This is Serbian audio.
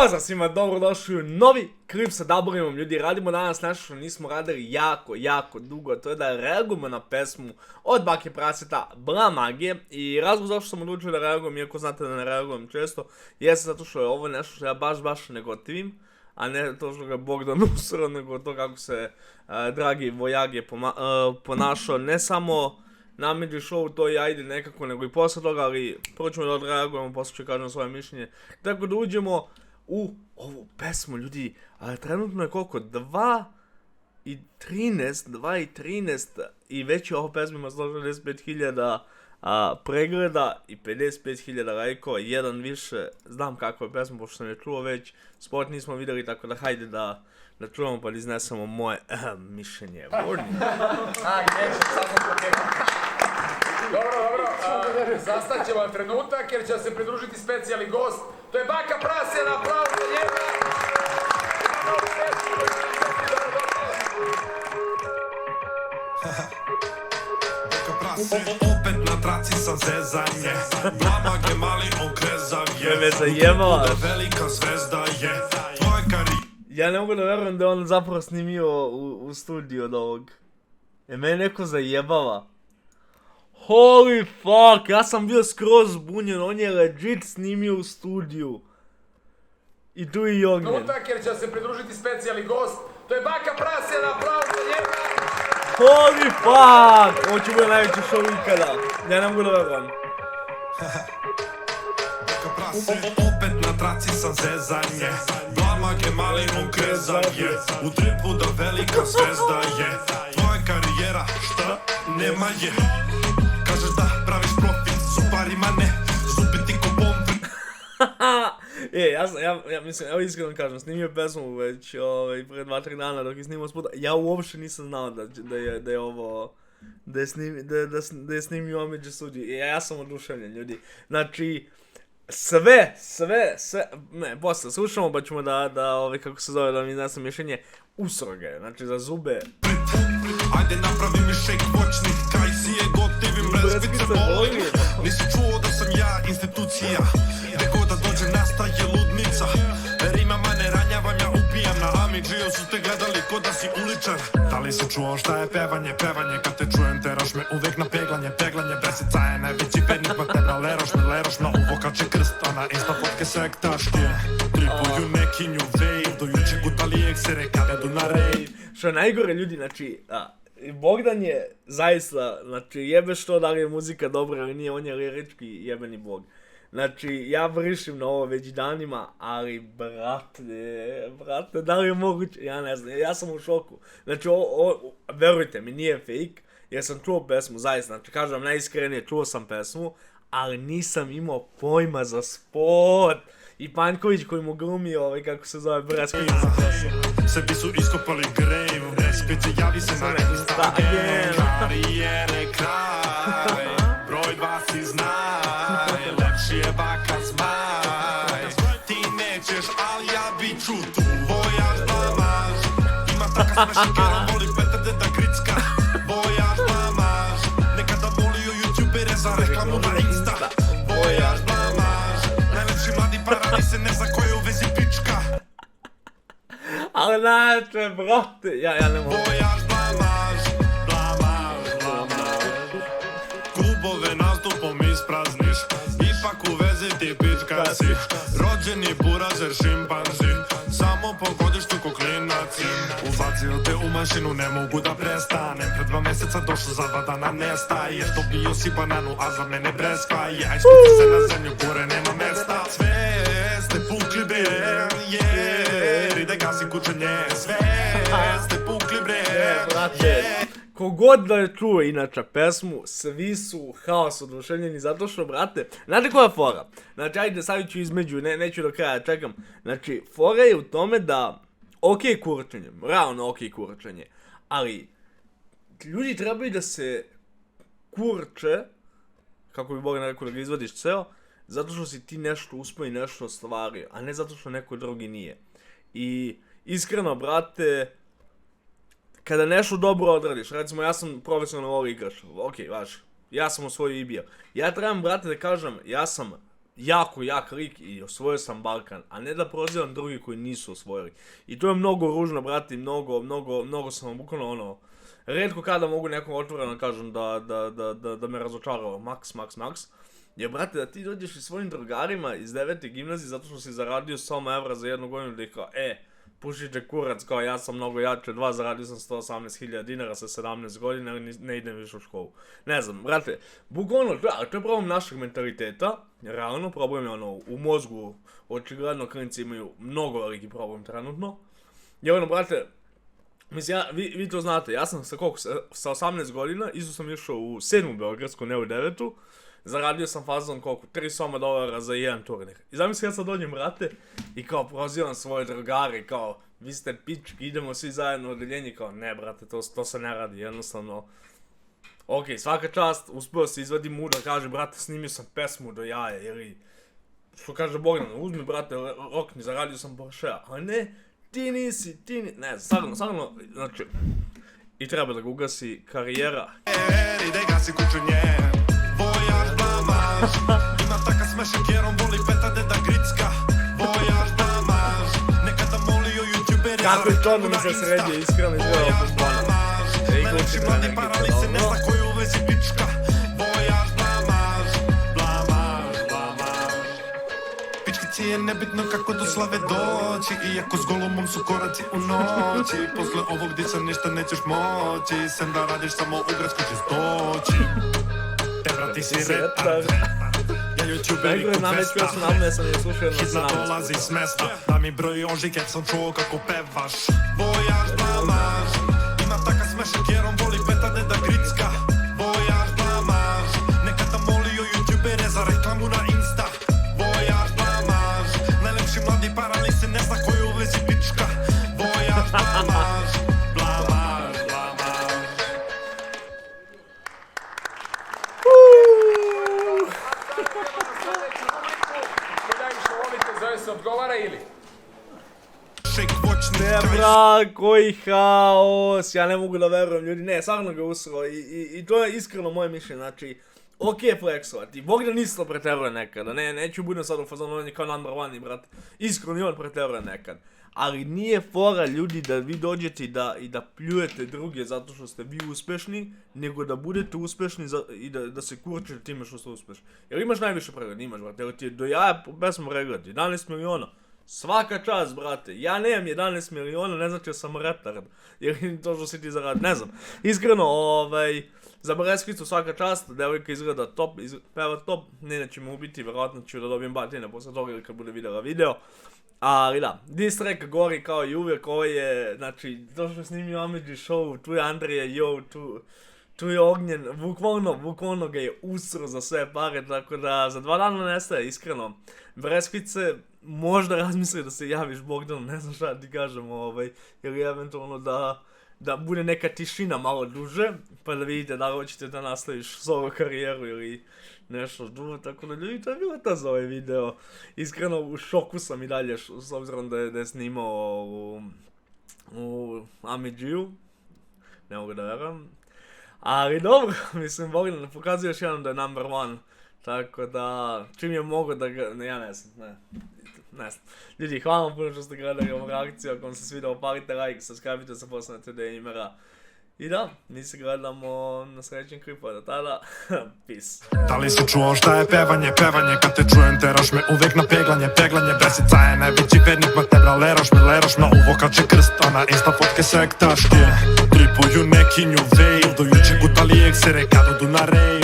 Pozdrav svima, dobrodošli u novi klip sa Daborimom. Ljudi, radimo danas nešto što nismo radili jako dugo. To je da reagujemo na pesmu od Bake Praseta Bla Magije. I razlog zašto sam odlučio da reagujem, iako znate da ne reagujem često, jeste zato što je ovo nešto što ja baš ne gotivim. A ne to što ga Bogdan usro, nego to kako se dragi Vojage ponašao. Ne samo na Midži show, to i ajde nekako, nego i posle toga, ali prvo ćemo da odreagujemo, posle ću kažem svoje mišljenje. Tako da uđemo u ovu pesmu, ljudi. Trenutno je koliko? 2.13 i već je ovo pesma ima 165.000 pregleda i 55.000 lajkova, jedan više. Znam kako je pesma, pošto sam je čuo već, spot nismo vidjeli, tako da hajde da čujemo pa da iznesemo moje mišljenje. Vorni. Dobro, zastat ćemo trenutak jer će se pridružiti specijalni gost. To je Baka Praseta, aplauz za njega! Opet na traci sam zezanje, Blamage mali on krezav je, me zajebala. Velika zvezda je, tvoja karijera. Ja ne mogu da verujem da je on zapravo snimio u studiju od ovog. Mene neko zajebava. Holy fuck, ja sam bio skroz zbunjen, on je legit snimio u studiju. I tu i Ognjen. Trenutak jer će se pridružiti specijalni gost. To je Baka Praseta, aplauz za njega! Holy fuck, ovo će biti najveći show ikada. Ja ne mogu da verujem. Opet na traci sam zezanje, Blamage mali on krezav je, u tripu da velika zvezda je, tvoja karijera šta? Nema je. Kažeš da praviš profit, suparima ne, zubi ti ko bombi. Ja mislim, evo iskreno kažem, snimio pesmu već pre 2-3 dana dok je snimao spota. Ja uopšte nisam znao da je ovo, da je snimio Midži studiju. Ja sam oduševljen, ljudi. Znači, sve, ne, posle slušamo pa ćemo kako se zove, da mi iznesem mišljenje, usroge, znači za zube. Ajde napravi mi shake voćnik, kaj si je gotivim, brezbice boli. Nisi čuo da sam ja institucija, gdje god da dođe nastaje ludnica. Rimama ne ranjavam, ja upijam na Amidžiju, su te gledali ko da si uličar. Da li si čuo šta je pevanje, kad te čujem teraš me uvek na peglanje, Bresica je najveći bednik, ma tebra leroš me uvo kače krst, a na insta fotke sektaške. Tripuju nekinju wave, do juče gutali eksere kada idu na rave. Što je najgore, ljudi, znači, Bogdan je zaista, znači, jebe što da li je muzika dobra ili nije, on je lirički jebeni bog. Znači, ja vrišim na ovo već danima, ali brate, da li je moguće, ja ne znam, ja sam u šoku. Znači, verujte mi, nije fake, jer sam čuo pesmu, zaista, znači, kažem vam najiskrenije, čuo sam pesmu, ali nisam imao pojma za spot. I Panjković koji mu glumi kako se zove Bresković za pesmu. Sebi su iskopali grave, Bresković javi se na Instagram. Karijere kraj, broj 2 si znaj, lepši je Baka zmaj. Ti nećeš, al ja bit ću tu, vojaž blamaž. Ima taka smešnikera, voli Petar deda Gricka. Vojaž blamaž, nekada volio youtubere za reklamu na Insta. Vojaž blamaž, najlepši mladi parali se ne za koje u vezi pička. Ali najče, brate, ja ne mogu. Vojaž blamaž, klubove nastupom isprazniš, ipak u vezi ti pička si. Rođeni burazer šimpanzi, samo pogodiš tu ko klinac. Ubacio te u mašinu, ne mogu da prestanem. Pred 2 meseca došlo, za 2 dana nestaješ. Dobio si bananu, a za mene breskaje. Aj spusti se na zemlju, gore nema mesta. Sve ste pukli bre, ide gasi kućenje. Sve ste pukli bre, Kogod da je čuo inače pesmu, svi su u haos oduševljeni zato što, brate, znate koja je fora? Znači, ajde, stavit ću između, neću do kraja, čekam. Znači, fora je u tome da, okej kurčenje, realno okej kurčenje, ali ljudi trebaju da se kurče, kako bi Bogdan rekao, da ga izvadiš ceo, zato što si ti nešto uspio i nešto ostvario, a ne zato što neko drugi nije. I iskreno, brate, kada nešto dobro odradiš, recimo ja sam profesionalni igrač, okej, vaš, ja sam osvojio i bio. Ja trebam, brate, da kažem, ja sam jako jak lik i osvojio sam Balkan, a ne da prozivam drugi koji nisu osvojili. I to je mnogo ružno, brati, mnogo sam vam bukvalno ono, rijetko kada mogu nekom otvoreno kažem da me razočarao, maks. Jer, brate, da ti dođeš i svojim drugarima iz 9. gimnazije zato što si zaradio 100 evra za 1 godinu da ih kao, pušite kurac, kao ja sam mnogo jači od vas, zaradio sam 118.000 dinara sa 17 godina i ne idem više u školu. Ne znam, brate, bukvalno, to je problem našeg mentaliteta, realno, problem je ono, u mozgu, očigledno klinci imaju mnogo veliki problem trenutno. Jer ono, brate, mislim, vi to znate, ja sam sa 18 godina, isto sam išao u 7. Beogradsku, ne u 9. Zaradio sam fazon koliko, $300 za jedan turnir. I zamisli ja sad dođem, brate, i kao prozivam svoje drugare, kao, vi ste pički, idemo svi zajedno u odeljenje, kao, ne, brate, to se ne radi, jednostavno. Ok, svaka čast, uspio se izvadi mudar, kaže, brate, snimio sam pesmu do jaja, ili, što kaže Bogdan, uzmi, brate, rokni, zaradio sam Porschea, ali ne, ne znam, stvarno, znači, i treba da ga ugasi karijera. Ima taka s mešekerom, voli peta deda gricka. Vojaž blamaž, nekada molio youtuberi. Kako je to da mi se sređe, iskreno izgleda bombona. Najlepši mladi parali se ne zna koju u vezi pička. Vojaž blamaž, pičkici je nebitno kako do slave doći. Iako s golumom su koraci u noći. Posle ovog dica ništa nećeš moći. Sem da radiš samo u gradskoj čistoći. Ti si retar, ja youtuberi kod festa. Hitna dolazi s mesta, da mi broji oži kad sam čuo kako pevaš. Vojaž blamaž, ima taka s mešekerom, voli peta deda gricka. Vojaž blamaž, nekada molio youtubere za reklamu na Insta. Vojaž blamaž, najlepši mladi parali se ne zna koju u vezi pička. Vojaž blamaž, se odgovara ili? Ne, bra, koji haos, ja ne mogu da verujem, ljudi, ne, stvarno ga usro i to je iskreno moje mišljenje, znači, ok fleksovati, Bogdan isto preteruje nekada, neću budem sad u fazonu, on je kao number one, brate, iskreno i on preteruje nekad, ali nije fora, ljudi, da vi dođete i da pljujete druge zato što ste vi uspešni, nego da budete uspešni i da se kurčete time što ste uspešni. Jer imaš najviše pregleda, imaš, brate, jer ti je do jaja pesma pregleda, 11 miliona. Svaka čast, brate, ja nemam 11 miliona, ne znači da sam retard, jer to što si ti zaradi, ne znam. Iskreno, za Breskvicu svaka čast, devojka izgleda top, peva top, neće me ubiti, vjerojatno ću da dobijem batine posle toga ili kad bude vidjela video. Ali da, diss track gori kao i uvijek, ovo je, znači, to što je snimio Amidži show, tu je Andrija, tu je Ognjen, bukvalno ga je usro za sve pare, tako da za 2 dana nestaje, iskreno. Breskvice, možda razmisli da se javiš Bogdanu, ne znam šta ti kažem, ili eventualno da bude neka tišina malo duže, pa da vidite da li hoćete da nastaviš solo karijeru ili nešto drugo, tako da ljudi, to je bilo to za ovaj video. Iskreno, u šoku sam i dalje, s obzirom da je snimao u Amidžiju, ne mogu da verujem. Ali dobro, mislim, Bogdan pokazuje još jednom da je number one, tako da, čim je mogo da ga, ja ne znam. Ljudi, hvala vam puno što ste gledali ovu reakciju, ako vam se svidao, palite like, subscribe-ite se, postanete da imera. I da, mi se gledamo na sljedećem klipu, do tada, peace. Da li si čuo šta je pevanje, kad te čujem teraš me uvijek na peglanje, Bresica je najveći vernik, mak ne bra, leraš me, uvo kače krst, a na insta fotke sektaške. Tripuju neki new wave, do juče gutali eksere, kad odu na rave.